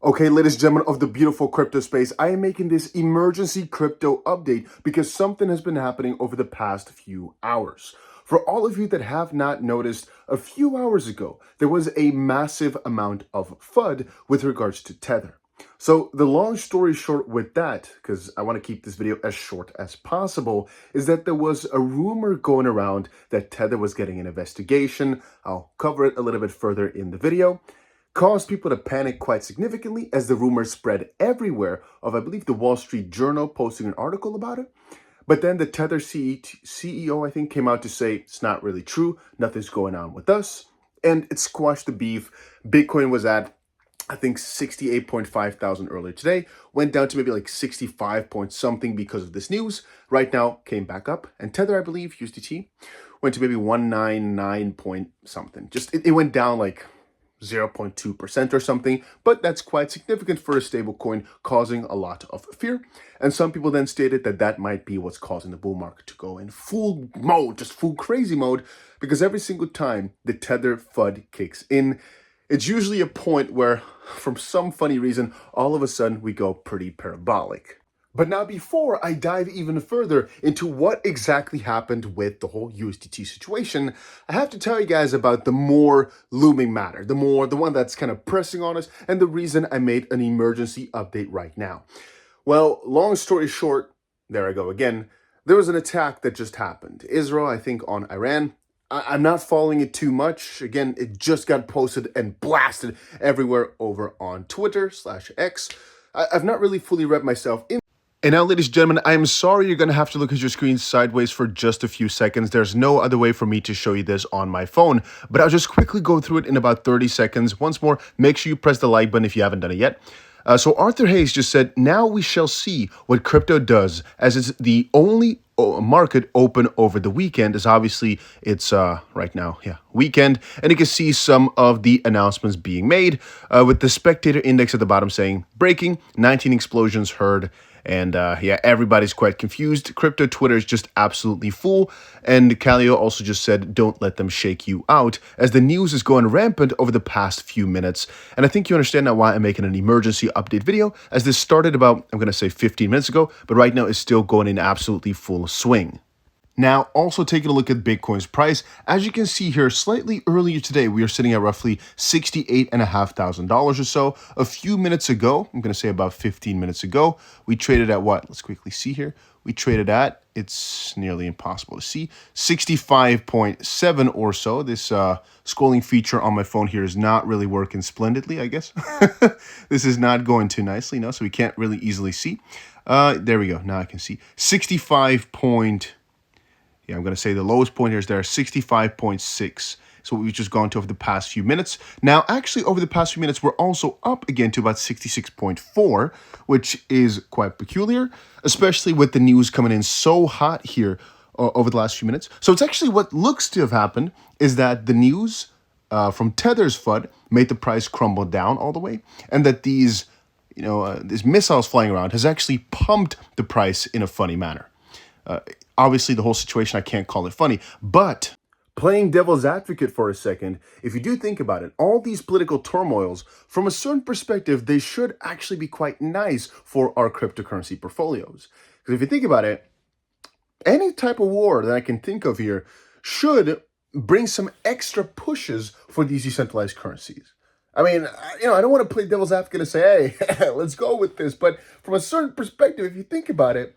Okay, ladies and gentlemen of the beautiful crypto space, I am making this emergency crypto update because something has been happening over the past few hours. For all of you that have not noticed, a few hours ago, there was a massive amount of FUD with regards to Tether. So the long story short with that, because I want to keep this video as short as possible, is that there was a rumor going around that Tether was getting an investigation. I'll cover it a little bit further in the video. Caused people to panic quite significantly as the rumors spread everywhere of, I believe, the Wall Street Journal posting an article about it. But then the Tether CEO, I think, came out to say it's not really true. Nothing's going on with us. And it squashed the beef. Bitcoin was at, I think, 68.5 thousand earlier today. Went down to maybe like 65 point something because of this news. Right now, came back up. And Tether, I believe, USDT, went to maybe 199 point something. Just, it went down like 0.2% or something, but that's quite significant for a stable coin, causing a lot of fear. And some people then stated that that might be what's causing the bull market to go in full mode, just full crazy mode, because every single time the Tether FUD kicks in, it's usually a point where, from some funny reason, all of a sudden we go pretty parabolic. But now, before I dive even further into what exactly happened with the whole USDT situation, I have to tell you guys about the more looming matter, the one that's kind of pressing on us, and the reason I made an emergency update right now. Well, long story short, there I go again, there was an attack that just happened. Israel, I think, on Iran. I'm not following it too much. Again, it just got posted and blasted everywhere over on Twitter/X. I've not really fully read myself in. And now, ladies and gentlemen, I'm sorry you're going to have to look at your screen sideways for just a few seconds. There's no other way for me to show you this on my phone, but I'll just quickly go through it in about 30 seconds. Once more, make sure you press the like button if you haven't done it yet. So Arthur Hayes just said, now we shall see what crypto does, as it's the only market open over the weekend, as obviously it's right now, weekend, and you can see some of the announcements being made with the spectator index at the bottom saying, breaking, 19 explosions heard. And everybody's quite confused. Crypto Twitter is just absolutely full. And Kallio also just said, don't let them shake you out, as the news is going rampant over the past few minutes. And I think you understand now why I'm making an emergency update video, as this started about, I'm going to say 15 minutes ago, but right now it's still going in absolutely full swing. Now, also taking a look at Bitcoin's price, as you can see here, slightly earlier today, we are sitting at roughly $68,500 or so. A few minutes ago, I'm going to say about 15 minutes ago, we traded at what? Let's quickly see here. We traded at, it's nearly impossible to see, 65.7 or so. This scrolling feature on my phone here is not really working splendidly, I guess. This is not going too nicely, no, so we can't really easily see. There we go. Now I can see 65. I'm going to say the lowest point here is there, 65.6. So we've just gone to over the past few minutes. Now, actually, over the past few minutes, we're also up again to about 66.4, which is quite peculiar, especially with the news coming in so hot here over the last few minutes. So it's actually what looks to have happened is that the news from Tether's FUD made the price crumble down all the way, and that these missiles flying around has actually pumped the price in a funny manner. Obviously, the whole situation, I can't call it funny, but playing devil's advocate for a second, if you do think about it, all these political turmoils, from a certain perspective, they should actually be quite nice for our cryptocurrency portfolios. Because if you think about it, any type of war that I can think of here should bring some extra pushes for these decentralized currencies. I mean, I don't want to play devil's advocate and say, hey, let's go with this. But from a certain perspective, if you think about it,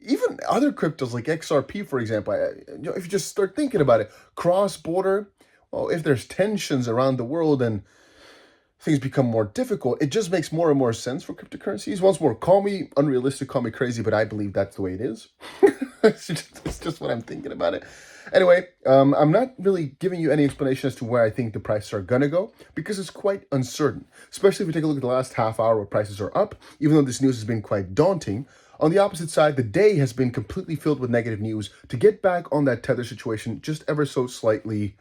even other cryptos like XRP, for example, if you just start thinking about it, cross-border, well, if there's tensions around the world and things become more difficult, it just makes more and more sense for cryptocurrencies. Once more, call me unrealistic, call me crazy, but I believe that's the way it is. It's just what I'm thinking about it. Anyway, I'm not really giving you any explanation as to where I think the prices are going to go, because it's quite uncertain, especially if we take a look at the last half hour where prices are up, even though this news has been quite daunting. On the opposite side, the day has been completely filled with negative news. To get back on that Tether situation just ever so slightly,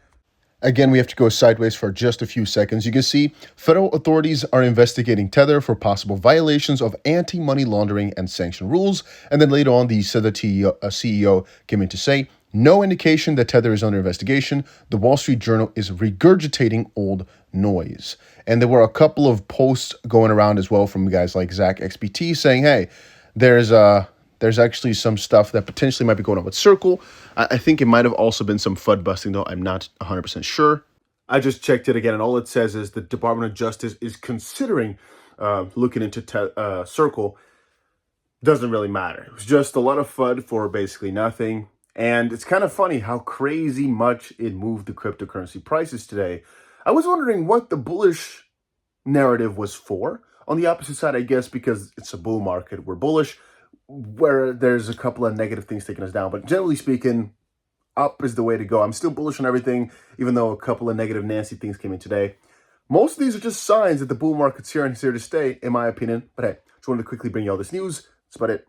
again, we have to go sideways for just a few seconds. You can see federal authorities are investigating Tether for possible violations of anti-money laundering and sanction rules. And then later on, the CEO came in to say, No indication that Tether is under investigation. The Wall Street Journal is regurgitating old noise. And there were a couple of posts going around as well from guys like Zach XBT saying, hey, there's actually some stuff that potentially might be going on with Circle. I think it might have also been some FUD busting, though. I'm not 100% sure. I just checked it again, and all it says is the Department of Justice is considering looking into Circle. Doesn't really matter. It was just a lot of FUD for basically nothing. And it's kind of funny how crazy much it moved the cryptocurrency prices today. I was wondering what the bullish narrative was for. On the opposite side, I guess, because it's a bull market, we're bullish, where there's a couple of negative things taking us down. But generally speaking, up is the way to go. I'm still bullish on everything, even though a couple of negative Nancy things came in today. Most of these are just signs that the bull market's here and it's here to stay, in my opinion. But hey, just wanted to quickly bring you all this news. That's about it.